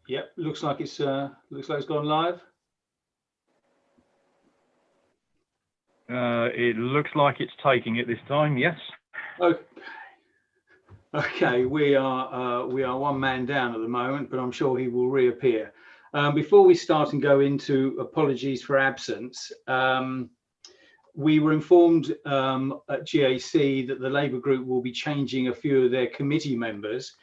Yep, looks like it's gone live. It looks like it's taking it this time. Yes. Okay. Okay, we are one man down at the moment, but I'm sure he will reappear. Before we start and go into apologies for absence, we were informed at GAC that the Labour group will be changing a few of their committee members,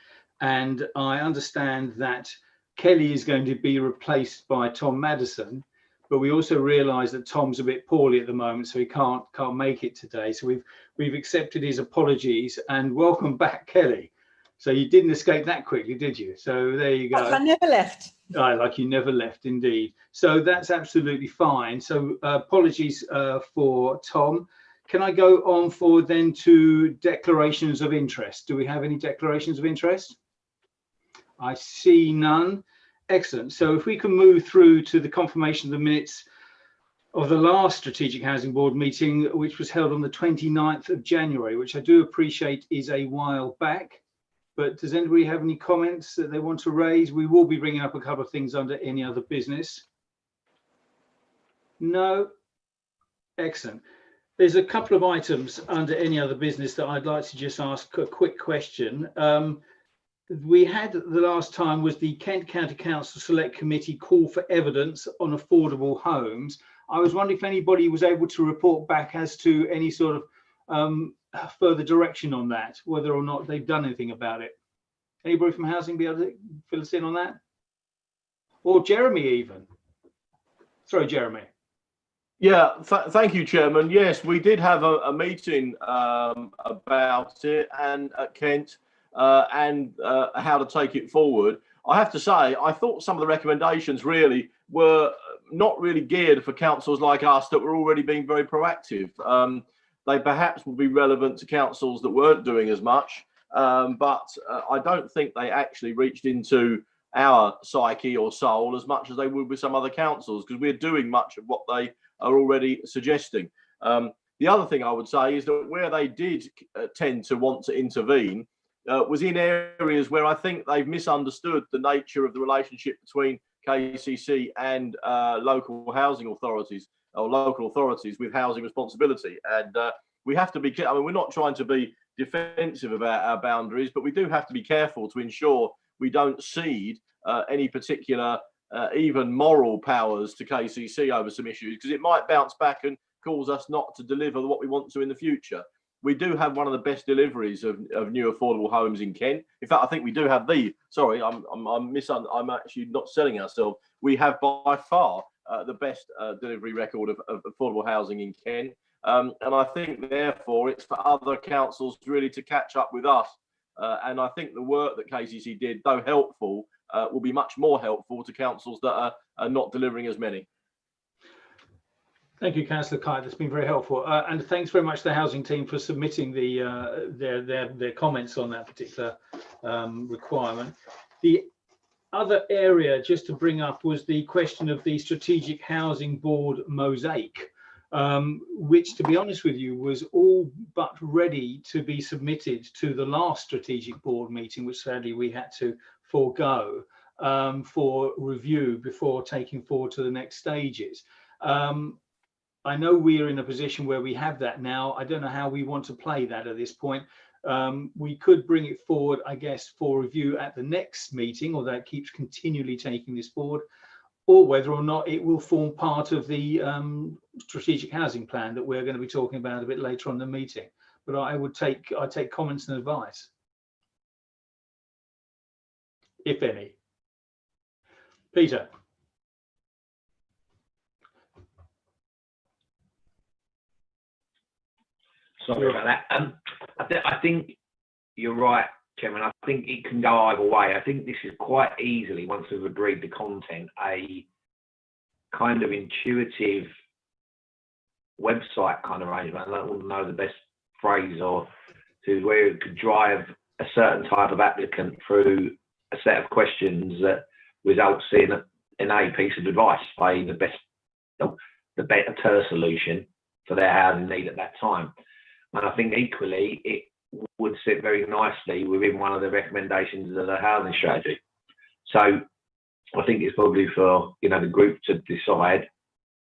and I understand that Kelly is going to be replaced by Tom Maddison, but we also realise that Tom's a bit poorly at the moment, so he can't make it today. So we've accepted his apologies, and welcome back, Kelly. So you didn't escape that quickly, did you? So there you go. Like I never left. Like you never left, indeed. So that's absolutely fine. So apologies for Tom. Can I go on forward then to declarations of interest? Do we have any declarations of interest? I see none. Excellent. So if we can move through to the confirmation of the minutes of the last Strategic Housing Board meeting, which was held on the 29th of January, which I do appreciate is a while back. But does anybody have any comments that they want to raise? We will be bringing up a couple of things under any other business. No? Excellent. There's a couple of items under any other business that I'd like to just ask a quick question. We had the last time was the Kent County Council Select Committee call for evidence on affordable homes. I was wondering if anybody was able to report back as to any sort of further direction on that, whether or not they've done anything about it. Anybody from housing be able to fill us in on that? Or Jeremy even? Sorry, Jeremy. Yeah, thank you, Chairman. Yes, we did have a meeting about it and at Kent and how to take it forward. I have to say, I thought some of the recommendations really were not really geared for councils like us that were already being very proactive. They perhaps would be relevant to councils that weren't doing as much, but I don't think they actually reached into our psyche or soul as much as they would with some other councils, because we're doing much of what they are already suggesting. The other thing I would say is that where they did tend to want to intervene was in areas where I think they've misunderstood the nature of the relationship between KCC and local housing authorities or local authorities with housing responsibility. And we have to be clear. I mean, we're not trying to be defensive about our boundaries, but we do have to be careful to ensure we don't cede any particular even moral powers to KCC over some issues, because it might bounce back and cause us not to deliver what we want to in the future. We do have one of the best deliveries of new affordable homes in Kent. In fact, I think we do have I'm actually not selling ourselves. We have by far the best delivery record of affordable housing in Kent. And I think therefore it's for other councils really to catch up with us. And I think the work that KCC did, though helpful, will be much more helpful to councils that are not delivering as many. Thank you, Councillor Kite. That's been very helpful. And thanks very much to the housing team for submitting their comments on that particular requirement. The other area just to bring up was the question of the Strategic Housing Board mosaic, which, to be honest with you, was all but ready to be submitted to the last Strategic Board meeting, which sadly we had to forego for review before taking forward to the next stages. I know we are in a position where we have that now. I don't know how we want to play that at this point. We could bring it forward, I guess, for review at the next meeting, although it keeps continually taking this forward, or whether or not it will form part of the strategic housing plan that we're going to be talking about a bit later on in the meeting. But I'd take comments and advice, if any. Peter. Sorry about that. I think you're right, Chairman. I think it can go either way. I think this is quite easily, once we've agreed the content, a kind of intuitive website kind of arrangement. I don't know the best phrase or to where it could drive a certain type of applicant through a set of questions that results in a piece of advice, i.e. the better solution for their housing need at that time. And I think equally it would sit very nicely within one of the recommendations of the housing strategy. So I think it's probably for the group to decide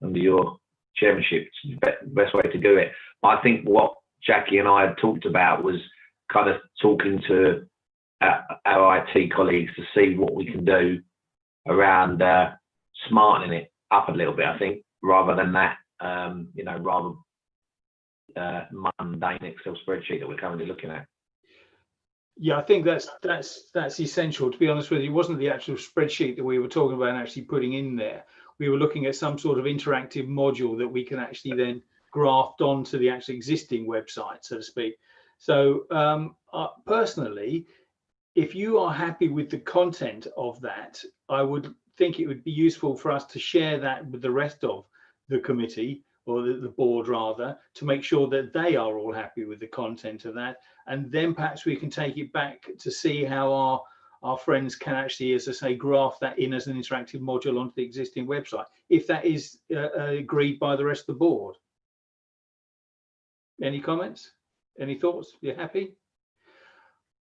under your chairmanship the best way to do it. But I think what Jackie and I had talked about was kind of talking to our IT colleagues to see what we can do around smartening it up a little bit. I think rather than that, rather mundane Excel spreadsheet that we're currently looking at. Yeah, I think that's essential. To be honest with you, it wasn't the actual spreadsheet that we were talking about and actually putting in there. We were looking at some sort of interactive module that we can actually then graft onto the actual existing website, so to speak. So personally, if you are happy with the content of that, I would think it would be useful for us to share that with the rest of the committee, or the board rather, to make sure that they are all happy with the content of that. And then perhaps we can take it back to see how our friends can actually, as I say, graft that in as an interactive module onto the existing website, if that is agreed by the rest of the board. Any comments? Any thoughts? You're happy?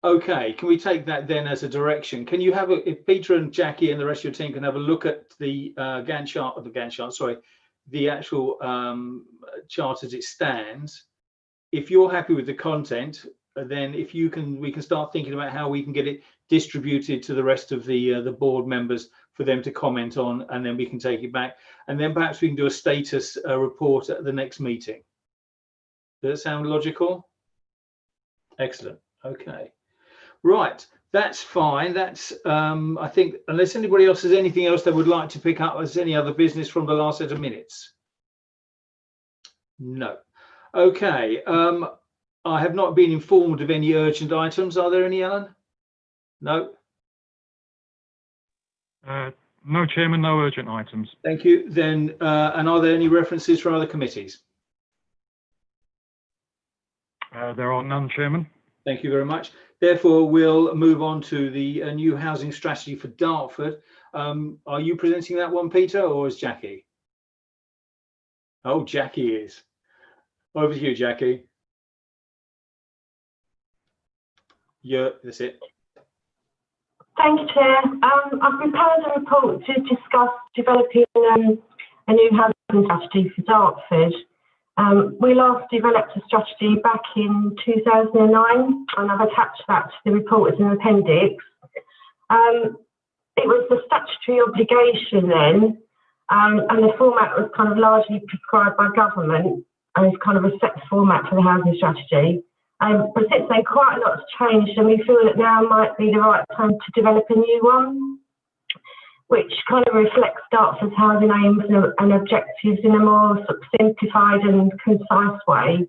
Okay, can we take that then as a direction? Can you have if Peter and Jackie and the rest of your team can have a look at the Gantt chart, the actual chart as it stands. If you're happy with the content, then if you can, we can start thinking about how we can get it distributed to the rest of the board members for them to comment on, and then we can take it back, and then perhaps we can do a status report at the next meeting. Does that sound logical? Excellent. Okay. Right. That's fine. That's I think, unless anybody else has anything else they would like to pick up as any other business from the last set of minutes. No. Okay. I have not been informed of any urgent items. Are there any, Alan? No. No, Chairman, no urgent items. Thank you. Then, and are there any references from other committees? There are none, Chairman. Thank you very much. Therefore, we'll move on to the new housing strategy for Dartford. Are you presenting that one, Peter, or is Jackie? Oh, Jackie is. Over to you, Jackie. Yeah, that's it. Thank you, Chair. I've prepared a report to discuss developing a new housing strategy for Dartford. We last developed a strategy back in 2009, and I've attached that to the report as an appendix. It was the statutory obligation then, and the format was kind of largely prescribed by government, and it's kind of a set format for the housing strategy. But since then, quite a lot's changed, and we feel that now might be the right time to develop a new one, which kind of reflects Dartford's housing aims and objectives in a more sort of simplified and concise way.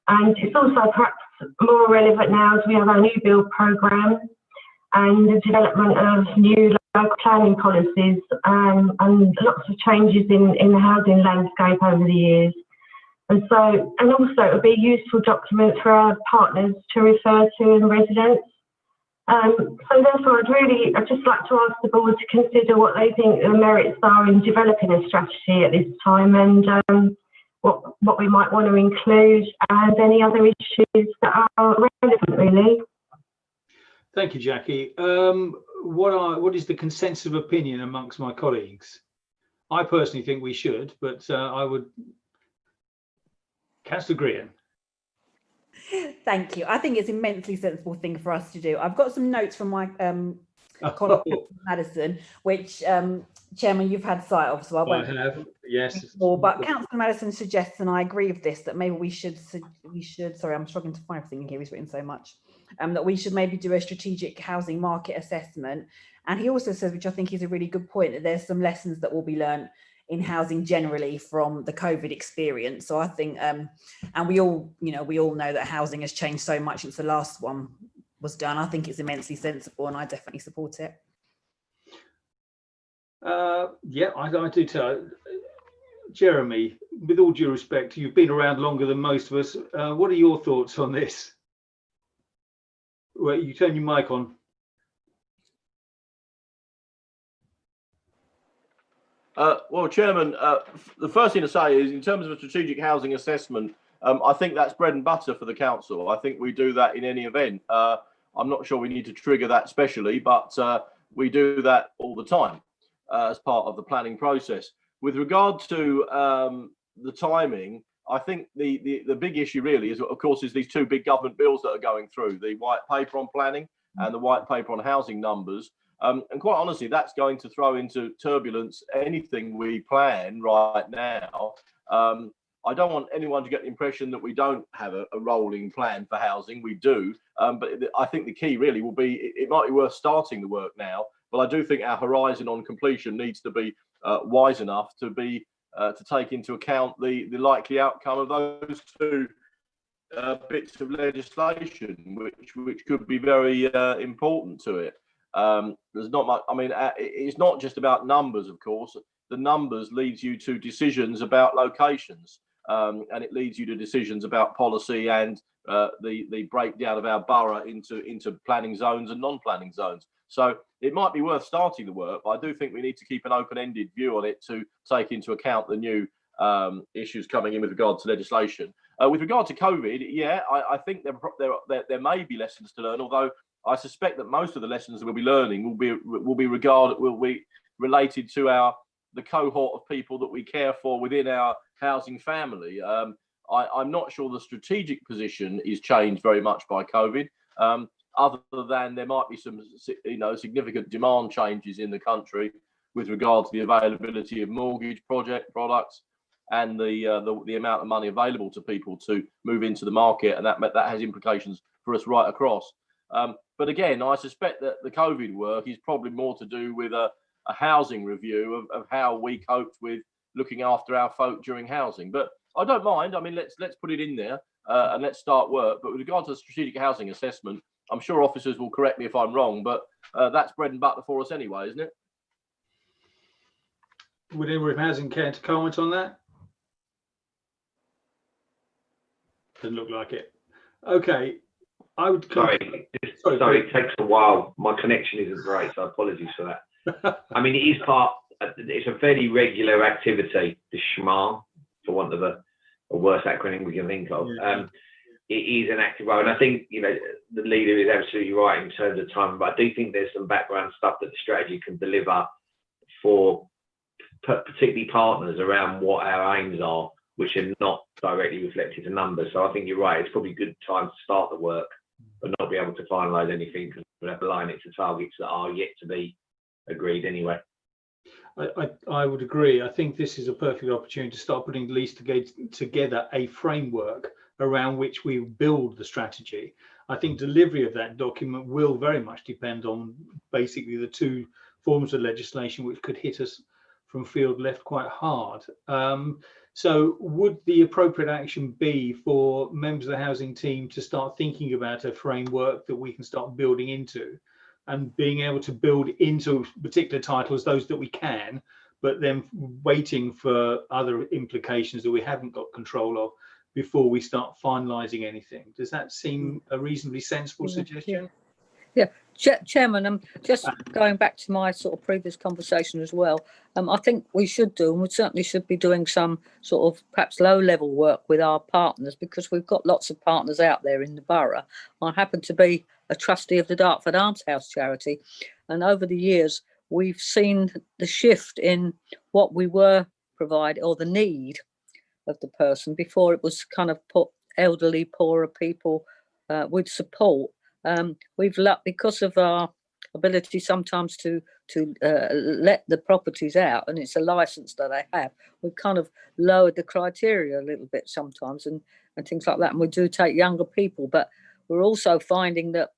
And it's also perhaps more relevant now as we have our new build programme and the development of new local planning policies and lots of changes in the housing landscape over the years. And also it would be a useful document for our partners to refer to and residents. So therefore, I'd just like to ask the board to consider what they think the merits are in developing a strategy at this time, and what we might want to include, and any other issues that are relevant, really. Thank you, Jackie. What is the consensus of opinion amongst my colleagues? I personally think we should, but I would. Councillor Green. Thank you. I think it's an immensely sensible thing for us to do. I've got some notes from my colleague Madison, which Chairman, you've had sight of, so I won't. I have, yes. But Councillor Madison suggests, and I agree with this, that maybe we should. Sorry, I'm struggling to find everything in here. He's written so much. That we should maybe do a strategic housing market assessment. And he also says, which I think is a really good point, that there's some lessons that will be learned in housing generally from the COVID experience. So I think, and we all know that housing has changed so much since the last one was done. I think it's immensely sensible, and I definitely support it. Yeah, I do too. Jeremy, with all due respect, you've been around longer than most of us. What are your thoughts on this? Well, you turn your mic on. Well, Chairman, the first thing to say is, in terms of a strategic housing assessment, I think that's bread and butter for the council. I think we do that in any event. I'm not sure we need to trigger that specially, but we do that all the time. as part of the planning process. With regard to the timing, I think the big issue really is, of course, is these two big government bills that are going through, the white paper on planning and the white paper on housing numbers. And quite honestly, that's going to throw into turbulence anything we plan right now. I don't want anyone to get the impression that we don't have a rolling plan for housing. We do. But I think the key really will be, it might be worth starting the work now, but I do think our horizon on completion needs to be wise enough to be to take into account the likely outcome of those two bits of legislation, which could be very important to it. There's not much. I mean, it's not just about numbers, of course. The numbers leads you to decisions about locations, and it leads you to decisions about policy and the breakdown of our borough into planning zones and non-planning zones. So it might be worth starting the work, but I do think we need to keep an open-ended view on it to take into account the new issues coming in with regard to legislation. With regard to COVID, yeah, I think there may be lessons to learn, although I suspect that most of the lessons that we'll be learning will be related to the cohort of people that we care for within our housing family. I'm not sure the strategic position is changed very much by COVID. Other than there might be some, significant demand changes in the country with regard to the availability of mortgage products and the amount of money available to people to move into the market, and that has implications for us right across. But again, I suspect that the COVID work is probably more to do with a housing review of how we coped with looking after our folk during housing. But I don't mind. I mean, let's put it in there and let's start work. But with regard to the strategic housing assessment, I'm sure officers will correct me if I'm wrong, but that's bread and butter for us anyway, isn't it? Would anyone from housing care to comment on that? Doesn't look like it. Okay, I would. Sorry, it takes a while. My connection isn't great, so apologies for that. I mean, it is it's a fairly regular activity, the SHMAR, for want of a worse acronym we can think of. Yeah. It is an active role, and I think the leader is absolutely right in terms of time. But I do think there's some background stuff that the strategy can deliver for particularly partners around what our aims are, which are not directly reflected in numbers. So I think you're right. It's probably a good time to start the work, but not be able to finalise anything because we'll have to align it to targets that are yet to be agreed anyway. I would agree. I think this is a perfect opportunity to start putting at least together a framework around which we build the strategy. I think delivery of that document will very much depend on basically the two forms of legislation which could hit us from field left quite hard. So would the appropriate action be for members of the housing team to start thinking about a framework that we can start building into, and being able to build into particular titles, those that we can, but then waiting for other implications that we haven't got control of before we start finalising anything? Does that seem a reasonably sensible suggestion? Yeah. Chairman, I'm just going back to my sort of previous conversation as well. I think we should do, and we certainly should be doing some sort of perhaps low-level work with our partners, because we've got lots of partners out there in the borough. I happen to be a trustee of the Dartford Arms House charity, and over the years we've seen the shift in what we were providing, or the need of the person. Before, it was kind of put elderly, poorer people with support. We've because of our ability sometimes to let the properties out, and it's a license that they have, we've kind of lowered the criteria a little bit sometimes and things like that. And we do take younger people, but we're also finding that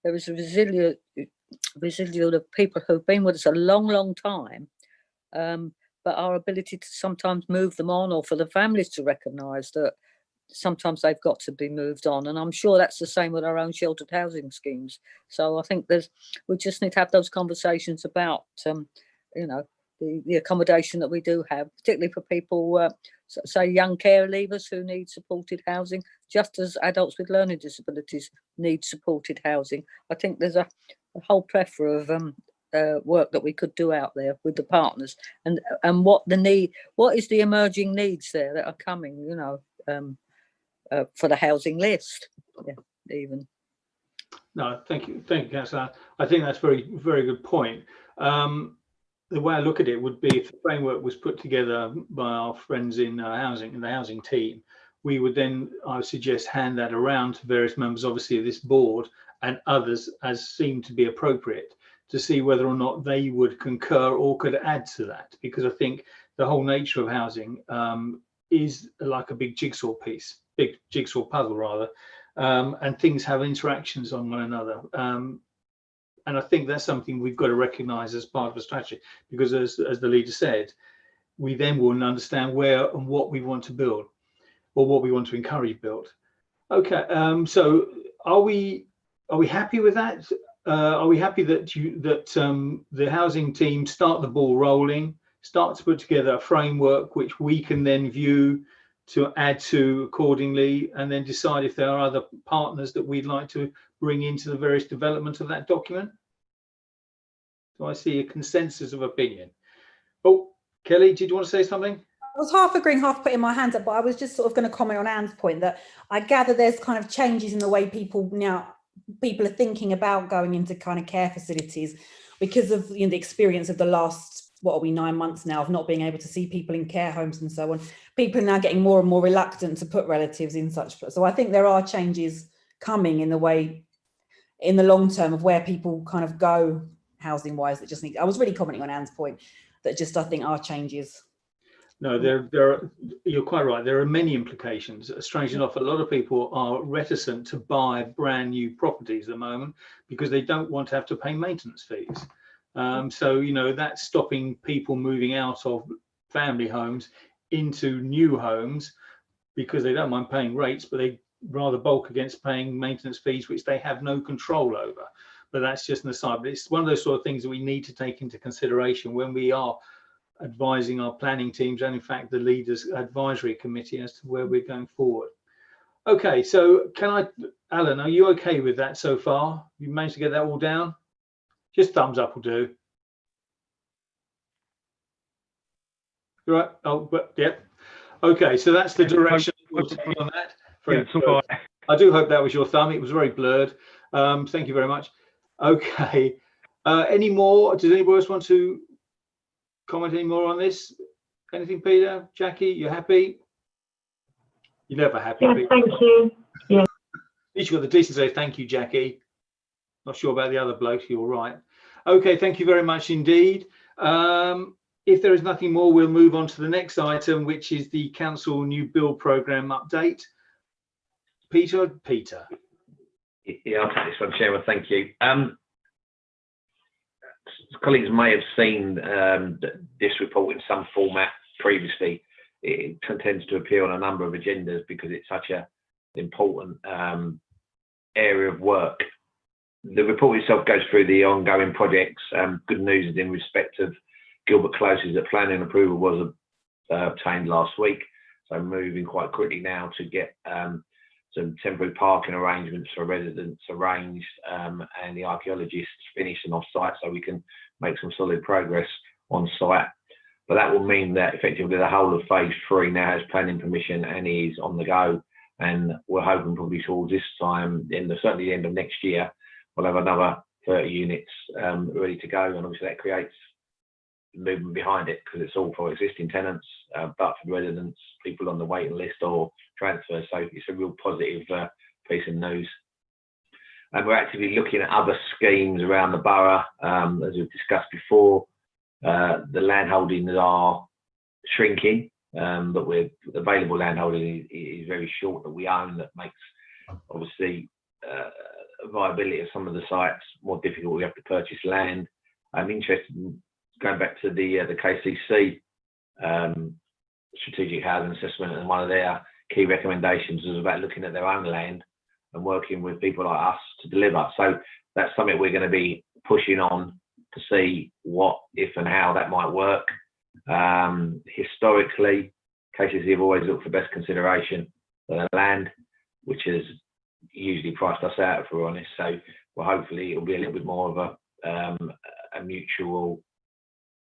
there is a residual of people who've been with us a long time, but our ability to sometimes move them on, or for the families to recognise that sometimes they've got to be moved on. And I'm sure that's the same with our own sheltered housing schemes. So I think we just need to have those conversations about, the accommodation that we do have, particularly for people, say young care leavers who need supported housing, just as adults with learning disabilities need supported housing. I think there's a whole plethora of work that we could do out there with the partners, and what is the emerging needs there that are coming, for the housing list, even. No, thank you, Councillor. I think that's very, very good point. the way I look at it would be if the framework was put together by our friends in the housing team, we would then, I would suggest, hand that around to various members, obviously, of this board and others as seemed to be appropriate, to see whether or not they would concur or could add to that. Because I think the whole nature of housing is like a big jigsaw puzzle rather, and things have interactions on one another. And I think that's something we've got to recognise as part of the strategy, because as the leader said, we then will understand where and what we want to build, or what we want to encourage built. Okay, so are we happy with that? Are we happy that the housing team start the ball rolling, start to put together a framework which we can then view to add to accordingly, and then decide if there are other partners that we'd like to bring into the various development of that document? Do I see a consensus of opinion? Oh, Kelly, did you want to say something? I was half agreeing, half putting my hands up, but I was just sort of going to comment on Anne's point that I gather there's kind of changes in the way people are thinking about going into kind of care facilities because of the experience of the last, 9 months now of not being able to see people in care homes and so on. People are now getting more and more reluctant to put relatives in such. So I think there are changes coming in the way, in the long term, of where people kind of go housing wise. That just need. I was really commenting on Anne's point that just I think are changes. No, you're quite right. There are many implications. Strange enough, a lot of people are reticent to buy brand new properties at the moment because they don't want to have to pay maintenance fees. So, that's stopping people moving out of family homes into new homes because they don't mind paying rates, but they rather bulk against paying maintenance fees, which they have no control over. But that's just an aside. But it's one of those sort of things that we need to take into consideration when we are advising our planning teams and in fact the leaders advisory committee as to where we're going forward. Okay, so Alan, are you okay with that so far? You managed to get that all down? Just thumbs up will do. Right. Oh, but yep. Okay, so that's the direction we'll take on that. I do hope that was your thumb. It was very blurred. Thank you very much. Okay. Any more? Does anybody else want to comment any more on this? Anything, Peter? Jackie, you happy? You're never happy. Yes, Peter. thank you. Yeah. At least you've got the decency to say thank you, Jackie. Not sure about the other blokes. You're right. Okay, thank you very much indeed. If there is nothing more, we'll move on to the next item, which is the council new build programme update. Peter. Yeah, I'll take this one, Chairman. Thank you. Colleagues may have seen this report in some format previously. It tends to appear on a number of agendas because it's such an important area of work. The report itself goes through the ongoing projects. Good news is in respect of Gilbert Close is that planning approval was obtained last week. So moving quite quickly now to get some temporary parking arrangements for residents arranged and the archaeologists finished and off site so we can make some solid progress on site. But that will mean that effectively the whole of phase 3 now has planning permission and is on the go. And we're hoping probably towards this time, certainly the end of next year, we'll have another 30 units ready to go. And obviously that creates movement behind it because it's all for existing tenants, but for residents, people on the waiting list or transfer. So it's a real positive piece of news. And we're actively looking at other schemes around the borough. As we've discussed before, the landholdings are shrinking, but available landholding is very short that we own. That makes obviously viability of some of the sites more difficult. We have to purchase land. I'm interested in going back to the KCC strategic housing assessment, and one of their key recommendations was about looking at their own land and working with people like us to deliver. So that's something we're going to be pushing on to see what, if and how that might work. Historically, KCC have always looked for best consideration for their land, which has usually priced us out, if we're honest. So hopefully it'll be a little bit more of a mutual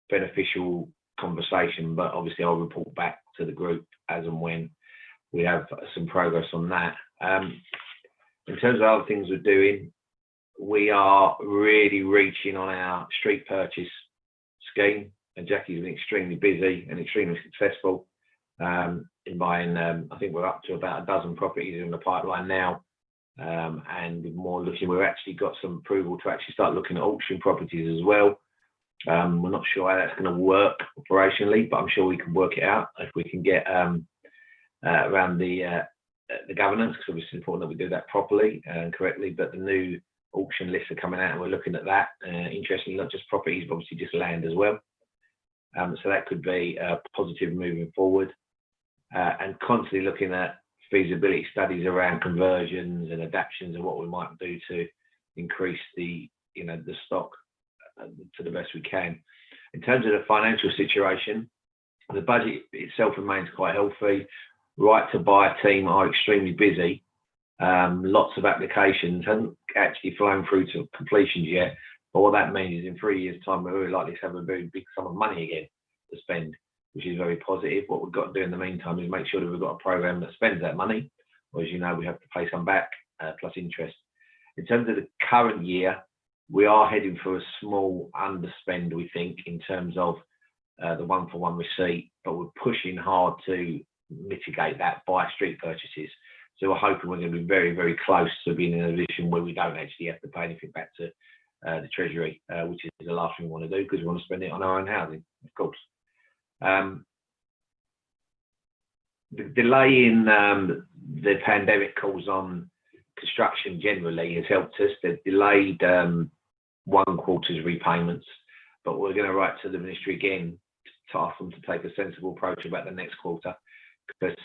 beneficial conversation, but obviously I'll report back to the group as and when we have some progress on that. In terms of other things we're doing, we are really reaching on our street purchase scheme, and Jackie's been extremely busy and extremely successful in buying. I think we're up to about a dozen properties in the pipeline now, and with more looking, we've actually got some approval to actually start looking at auction properties as well. We're not sure how that's going to work operationally, but I'm sure we can work it out if we can get around the governance, because obviously it's important that we do that properly and correctly. But the new auction lists are coming out, and we're looking at that. Interestingly, not just properties, but obviously just land as well. So that could be a positive moving forward, and constantly looking at feasibility studies around conversions and adaptations and what we might do to increase the stock to the best we can. In terms of the financial situation, the budget itself remains quite healthy. Right to Buy team are extremely busy. Lots of applications haven't actually flown through to completions yet. But what that means is in 3 years' time, we're very likely to have a very big sum of money again to spend, which is very positive. What we've got to do in the meantime is make sure that we've got a program that spends that money. Or as you know, we have to pay some back plus interest. In terms of the current year, we are heading for a small underspend, we think, in terms of the one-for-one receipt, but we're pushing hard to mitigate that by street purchases. So we're hoping we're going to be very, very close to being in a position where we don't actually have to pay anything back to the Treasury, which is the last thing we want to do, because we want to spend it on our own housing, of course. The delay in the pandemic calls on construction generally has helped us. They've delayed 1 quarter's repayments, but we're going to write to the ministry again to ask them to take a sensible approach about the next quarter, because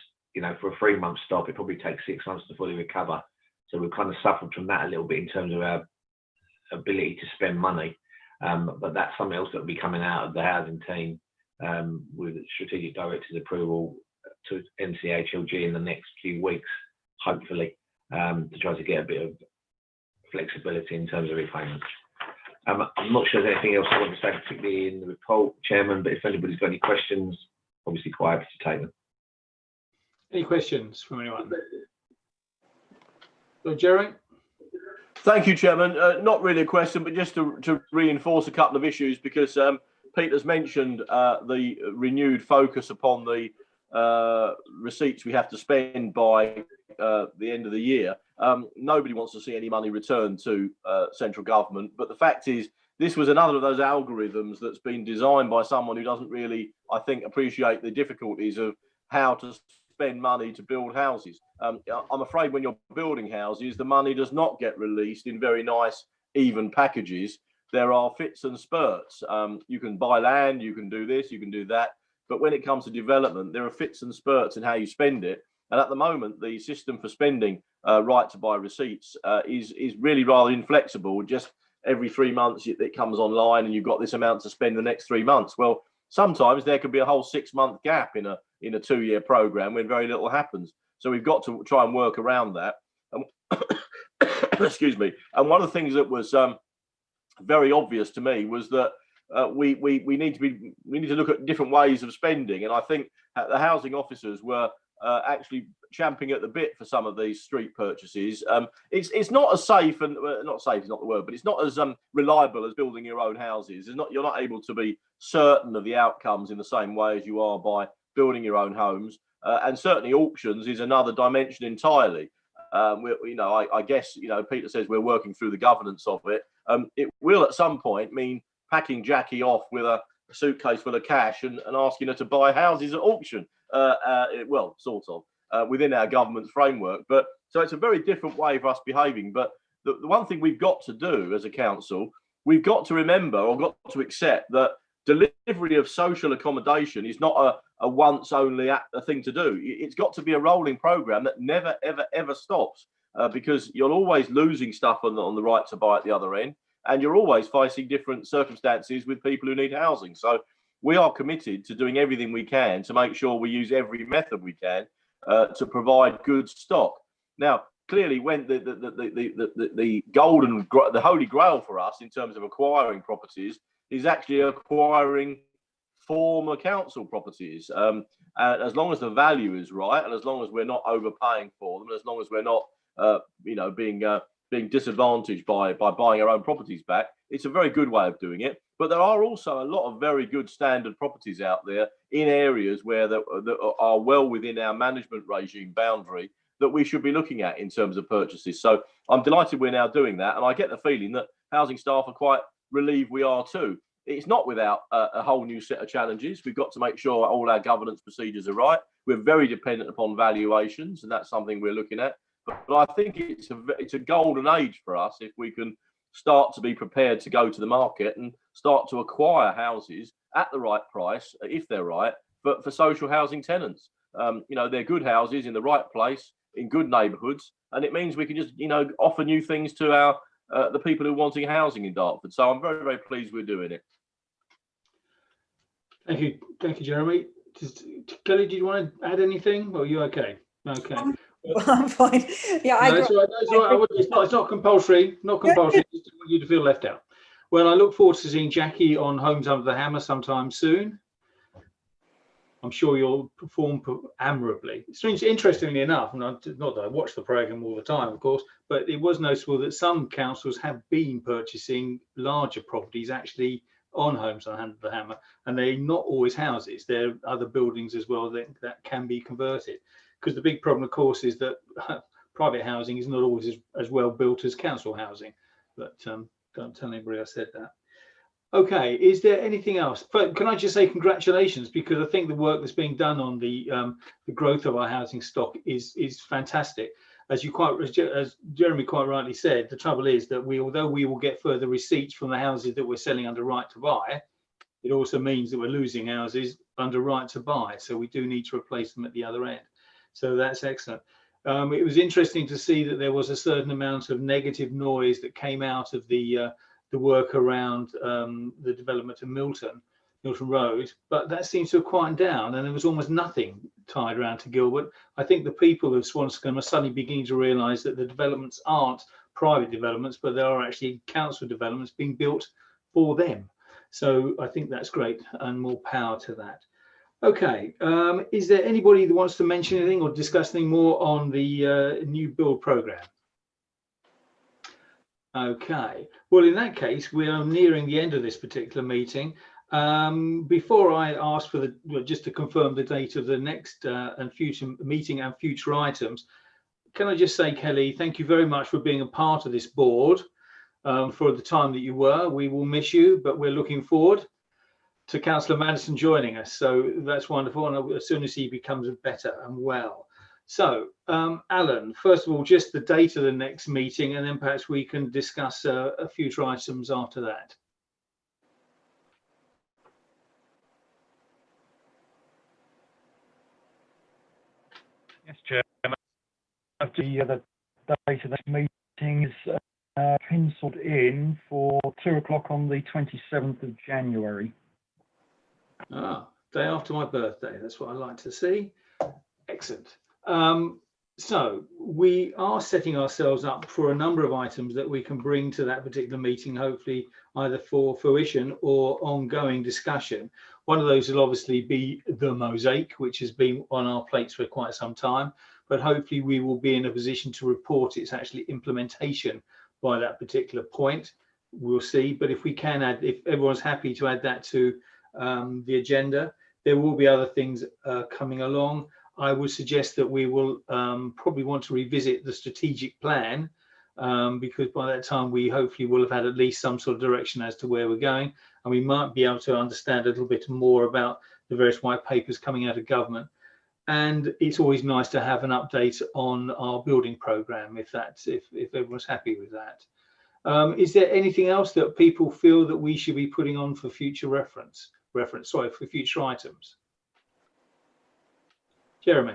for a 3-month stop, it probably takes 6 months to fully recover. So we've kind of suffered from that a little bit in terms of our ability to spend money, but that's something else that will be coming out of the housing team with strategic director's approval to NCHLG in the next few weeks, hopefully, to try to get a bit of flexibility in terms of repayments. I'm not sure there's anything else I want to say particularly in the report, Chairman, but if anybody's got any questions, obviously quite happy to take them. Any questions from anyone? So, Jerry? Thank you, Chairman. Not really a question, but just to reinforce a couple of issues, because Peter's mentioned the renewed focus upon the receipts we have to spend by the end of the year. Nobody wants to see any money returned to central government, but the fact is this was another of those algorithms that's been designed by someone who doesn't really, I think, appreciate the difficulties of how to spend money to build houses. I'm afraid when you're building houses, the money does not get released in very nice, even packages. There are fits and spurts. You can buy land, you can do this, you can do that. But when it comes to development, there are fits and spurts in how you spend it. And at the moment, the system for spending right to buy receipts is really rather inflexible. Just every 3 months it comes online and you've got this amount to spend the next 3 months. Well, sometimes there could be a whole 6-month gap in a 2-year program when very little happens. So we've got to try and work around that. Excuse me. And one of the things that was very obvious to me was that we need to look at different ways of spending. And I think the housing officers were actually champing at the bit for some of these street purchases. It's not as safe, and not safe is not the word, but it's not as reliable as building your own houses. You're not able to be certain of the outcomes in the same way as you are by building your own homes. And certainly auctions is another dimension entirely. I guess Peter says we're working through the governance of it. It will at some point mean packing Jackie off with a suitcase full of cash and asking her to buy houses at auction. Well, sort of, within our government's framework. But so it's a very different way for us behaving. But the one thing we've got to do as a council, we've got to remember or got to accept that delivery of social accommodation is not a once only a thing to do. It's got to be a rolling program that never, ever, ever stops, because you're always losing stuff on the right to buy at the other end. And you're always facing different circumstances with people who need housing. So we are committed to doing everything we can to make sure we use every method we can to provide good stock. Now, clearly, when the holy grail for us in terms of acquiring properties is actually acquiring former council properties. As long as the value is right, and as long as we're not overpaying for them, as long as we're not, being being disadvantaged by buying our own properties back. It's a very good way of doing it. But there are also a lot of very good standard properties out there in areas where that are well within our management regime boundary that we should be looking at in terms of purchases. So I'm delighted we're now doing that. And I get the feeling that housing staff are quite relieved we are too. It's not without a whole new set of challenges. We've got to make sure all our governance procedures are right. We're very dependent upon valuations, and that's something we're looking at. But I think it's a golden age for us if we can start to be prepared to go to the market and start to acquire houses at the right price, if they're right, for social housing tenants. They're good houses in the right place, in good neighbourhoods, and it means we can just, offer new things to our the people who are wanting housing in Dartford. So I'm very, very pleased we're doing it. Thank you, Jeremy. Kelly, do you want to add anything, or are you okay? Okay. I'm fine. Yeah, I No, agree. it's all right. It's not compulsory. Not compulsory. Just don't want you to feel left out. Well, I look forward to seeing Jackie on Homes Under the Hammer sometime soon. I'm sure you'll perform admirably. Interestingly enough, not that I watch the programme all the time, of course, but it was noticeable that some councils have been purchasing larger properties actually on Homes Under the Hammer, and they're not always houses. There are other buildings as well that can be converted. Because the big problem, of course, is that private housing is not always as well built as council housing. But don't tell anybody I said that. Okay, is there anything else? But can I just say congratulations, because I think the work that's being done on the growth of our housing stock is fantastic. As Jeremy quite rightly said, the trouble is that although we will get further receipts from the houses that we're selling under right to buy, it also means that we're losing houses under right to buy. So we do need to replace them at the other end. So that's excellent. It was interesting to see that there was a certain amount of negative noise that came out of the work around the development of Milton Road, but that seems to have quieted down, and there was almost nothing tied around to Gilbert. I think the people of Swanscombe are suddenly beginning to realise that the developments aren't private developments, but they are actually council developments being built for them. So I think that's great, and more power to that. Okay, is there anybody that wants to mention anything or discuss anything more on the new build programme? Okay, well, in that case, we are nearing the end of this particular meeting. Before I ask for just to confirm the date of the next and future meeting and future items, can I just say, Kelly, thank you very much for being a part of this board for the time that you were. We will miss you, but we're looking forward to Councillor Madison joining us. So that's wonderful. And as soon as he becomes better and well. So, Alan, first of all, just the date of the next meeting, and then perhaps we can discuss future items after that. Yes, Chairman. The date of this meeting is penciled in for 2 o'clock on the 27th of January. Day after my birthday. That's what I like to see. Excellent. So we are setting ourselves up for a number of items that we can bring to that particular meeting, hopefully either for fruition or ongoing discussion. One of those will obviously be the mosaic, which has been on our plates for quite some time, but hopefully we will be in a position to report its actually implementation by that particular point. We'll see, but if we can add, if everyone's happy to add that to the agenda, there will be other things coming along. I would suggest that we will probably want to revisit the strategic plan because by that time we hopefully will have had at least some sort of direction as to where we're going, and we might be able to understand a little bit more about the various white papers coming out of government. And it's always nice to have an update on our building programme if everyone's happy with that. Is there anything else that people feel that we should be putting on for future for future items? Jeremy.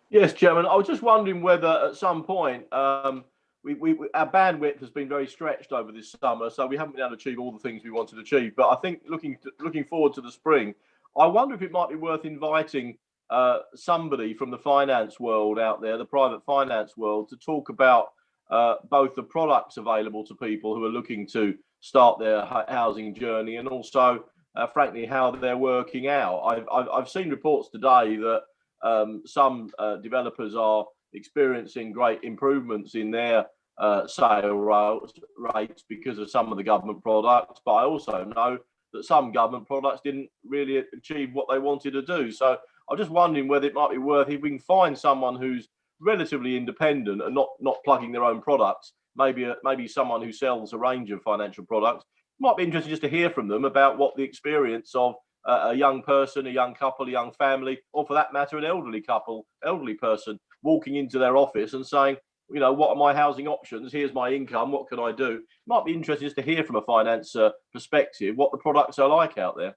Yes, Chairman. I was just wondering whether at some point our bandwidth has been very stretched over this summer, so we haven't been able to achieve all the things we wanted to achieve. But I think looking forward to the spring, I wonder if it might be worth inviting somebody from the finance world out there, the private finance world, to talk about both the products available to people who are looking to start their housing journey and also, frankly, how they're working out. I've seen reports today that some developers are experiencing great improvements in their sale rates because of some of the government products, but I also know that some government products didn't really achieve what they wanted to do. So I'm just wondering whether it might be worth, if we can find someone who's relatively independent and not plugging their own products, maybe someone who sells a range of financial products. It might be interesting just to hear from them about what the experience of a young person, a young couple, a young family, or for that matter, an elderly couple, elderly person walking into their office and saying, you know, what are my housing options? Here's my income. What can I do? It might be interesting just to hear from a finance perspective what the products are like out there.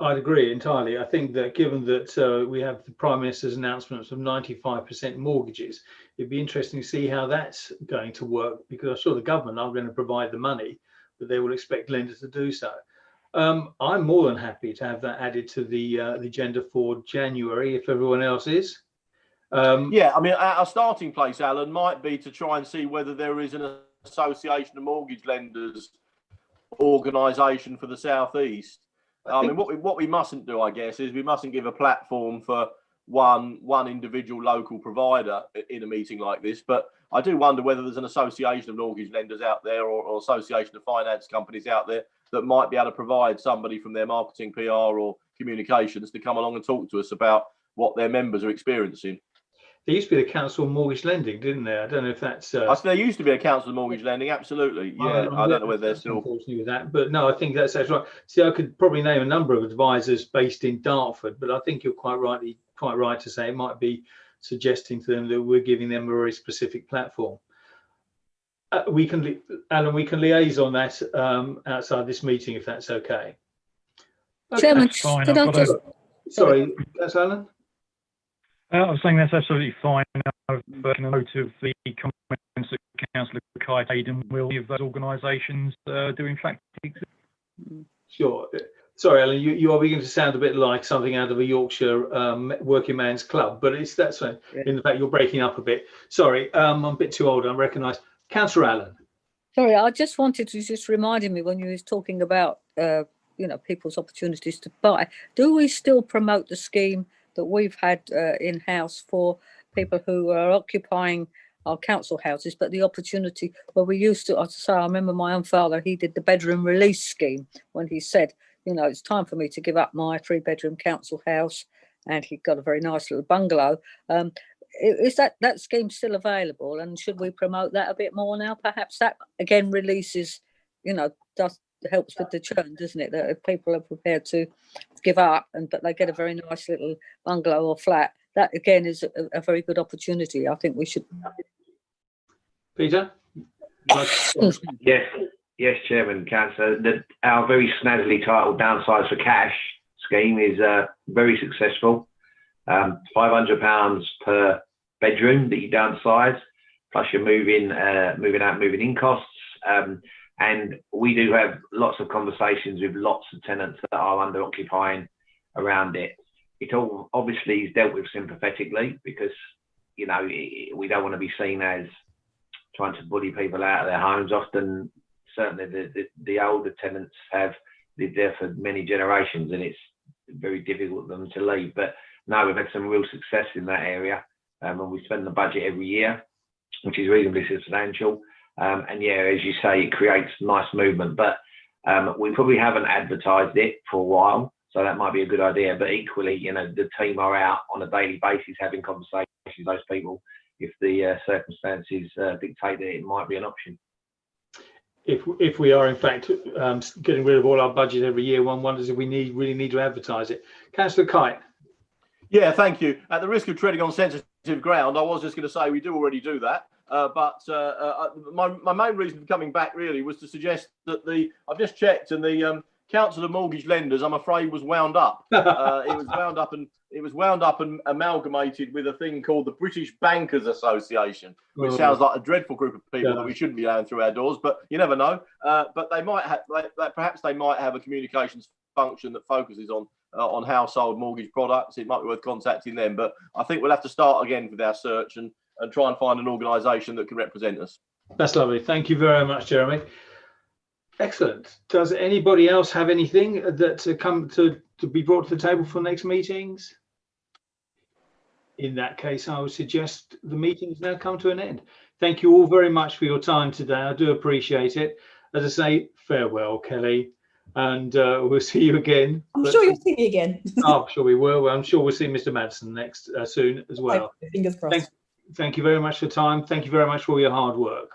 I'd agree entirely. I think that given that we have the Prime Minister's announcements of 95% mortgages, it'd be interesting to see how that's going to work, because I'm sure the government are going to provide the money, but they will expect lenders to do so. I'm more than happy to have that added to the agenda for January, if everyone else is. Yeah, I mean, our starting place, Alan, might be to try and see whether there is an Association of Mortgage Lenders organisation for the South East. I mean, what we mustn't do, I guess, is we mustn't give a platform for one individual local provider in a meeting like this. But I do wonder whether there's an association of mortgage lenders out there, or association of finance companies out there that might be able to provide somebody from their marketing, PR, or communications to come along and talk to us about what their members are experiencing. There used to be the Council of Mortgage Lending, didn't there? I don't know if that's. There used to be a Council of Mortgage Lending, absolutely. Yeah, I don't know whether they're still. Unfortunately, with that, but no, I think that's right. See, I could probably name a number of advisors based in Dartford, but I think you're quite right to say it might be suggesting to them that we're giving them a very specific platform. Alan, we can liaise on that outside this meeting, if that's okay. Chairman, could I just... Sorry, that's Alan. I was saying that's absolutely fine. I've taken a note of the comments that Councillor Kite made, and we'll give those organisations do in fact exist. Sure. Sorry, Alan, you are beginning to sound a bit like something out of a Yorkshire working man's club, but that's right. Yeah. In fact, you're breaking up a bit. Sorry, I'm a bit too old, I recognise. Councillor Allen. Sorry, I just wanted to reminded me when you was talking about people's opportunities to buy. Do we still promote the scheme that we've had in-house for people who are occupying our council houses, but the opportunity where we used to, I remember my own father, he did the bedroom release scheme when he said, you know, it's time for me to give up my 3-bedroom council house, and he got a very nice little bungalow. Is that scheme still available, and should we promote that a bit more now? Perhaps that again releases, helps with the churn, doesn't it? That if people are prepared to give up but they get a very nice little bungalow or flat, that again is a very good opportunity. I think we should. Peter? Yes, Chairman, Councillor. Our very snazzily titled Downsize for Cash scheme is very successful. £500 per bedroom that you downsize, plus your moving out, moving in costs. And we do have lots of conversations with lots of tenants that are under occupying around it. It all obviously is dealt with sympathetically, because, you know, we don't want to be seen as trying to bully people out of their homes. Often, certainly the older tenants have lived there for many generations, and it's very difficult for them to leave. But no, we've had some real success in that area, and we spend the budget every year, which is reasonably substantial. And yeah, as you say, it creates nice movement, but we probably haven't advertised it for a while, so that might be a good idea. But equally, you know, the team are out on a daily basis having conversations with those people if the circumstances dictate that it might be an option. If we are in fact getting rid of all our budget every year, one wonders if we really need to advertise it. Councillor Kite. Yeah, thank you. At the risk of treading on sensitive ground, I was just going to say we do already do that. But my main reason for coming back really was to suggest that I've just checked, and the Council of Mortgage Lenders, I'm afraid, was wound up. It was wound up and amalgamated with a thing called the British Bankers Association, which sounds like a dreadful group of people that we shouldn't be allowing through our doors. But you never know. But they might have, perhaps they might have a communications function that focuses on household mortgage products. It might be worth contacting them. But I think we'll have to start again with our search and try and find an organisation that can represent us. That's lovely. Thank you very much, Jeremy. Excellent. Does anybody else have anything that come to be brought to the table for next meetings? In that case, I would suggest the meeting has now come to an end. Thank you all very much for your time today. I do appreciate it. As I say, farewell, Kelly, and we'll see you again. I'm sure you'll see me again. Oh, I'm sure we will. I'm sure we'll see Mr. Madsen next soon as well. Fingers crossed. Thank you very much for your time. Thank you very much for all your hard work.